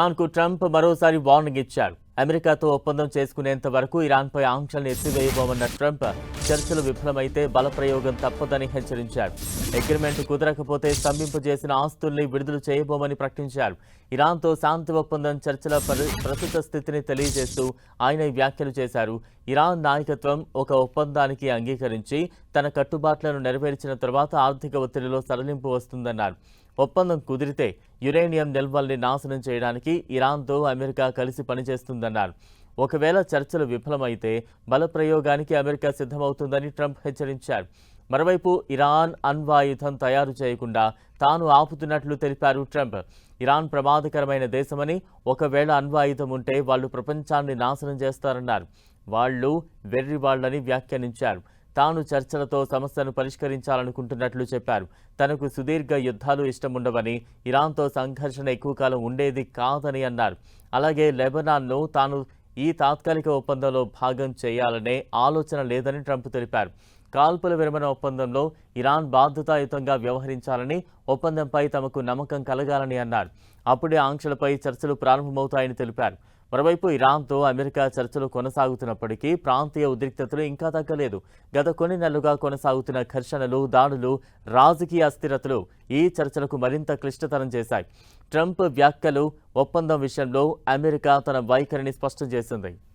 ఇరాన్కు Trump మరోసారి warning ఇచ్చారు. అమెరికాతో ఒప్పందం చేసుకునేంత వరకు ఇరాన్పై ఆంక్షల్ని ఎత్తివేయబోమన్న ట్రంప్ చర్చలు విఫలమైతే బలప్రయోగం తప్పదని హెచ్చరించారు. అగ్రిమెంట్ కుదరకపోతే స్తంభింపజేసిన ఆస్తుల్ని విడుదల చేయబోమని ప్రకటించారు. ఇరాన్తో శాంతి ఒప్పందం చర్చల ప్రస్తుత స్థితిని తెలియజేస్తూ ఆయన ఈ వ్యాఖ్యలు చేశారు. ఇరాన్ నాయకత్వం ఒక ఒప్పందానికి అంగీకరించి తన కట్టుబాట్లను నెరవేర్చిన తర్వాత ఆర్థిక ఒత్తిడిలో సడలింపు వస్తుందన్నారు. ఒప్పందం కుదిరితే యురేనియం నిల్వల్ని నాశనం చేయడానికి ఇరాన్తో అమెరికా కలిసి పనిచేస్తుందన్నారు. ఒకవేళ చర్చలు విఫలమైతే బలప్రయోగానికి అమెరికా సిద్ధమవుతుందని ట్రంప్ హెచ్చరించారు. మరోవైపు ఇరాన్ అణ్వాయుధం తయారు చేయకుండా తాను ఆపుతున్నట్లు తెలిపారు ట్రంప్. ఇరాన్ ప్రమాదకరమైన దేశమని, ఒకవేళ అణ్వాయుధం ఉంటే వాళ్లు ప్రపంచాన్ని నాశనం చేస్తారన్నారు. వాళ్లు వెర్రివాళ్లని వ్యాఖ్యానించారు. తాను చర్చలతో సమస్యను పరిష్కరించాలనుకుంటున్నట్లు చెప్పారు. తనకు సుదీర్ఘ యుద్ధాలు ఇష్టముండవని, ఇరాన్తో సంఘర్షణ ఎక్కువ కాలం ఉండేది కాదని అన్నారు. అలాగే లెబనాన్ను తాను ఈ తాత్కాలిక ఒప్పందంలో భాగం చేయాలనే ఆలోచన లేదని ట్రంప్ తెలిపారు. కాల్పుల విరమణ ఒప్పందంలో ఇరాన్ బాధ్యతాయుతంగా వ్యవహరించాలని, ఒప్పందంపై తమకు నమ్మకం కలగాలని అన్నారు. అప్పుడే ఆంక్షలపై చర్చలు ప్రారంభమవుతాయని తెలిపారు. మరోవైపు ఇరాన్తో అమెరికా చర్చలు కొనసాగుతున్నప్పటికీ ప్రాంతీయ ఉద్రిక్తతలు ఇంకా తగ్గలేదు. గత కొన్ని నెలలుగా కొనసాగుతున్న ఘర్షణలు, దాడులు, రాజకీయ అస్థిరతలు ఈ చర్చలకు మరింత క్లిష్టతరం చేశాయి. ట్రంప్ వ్యాఖ్యలు ఒప్పందం విషయంలో అమెరికా తన వైఖరిని స్పష్టం చేసింది.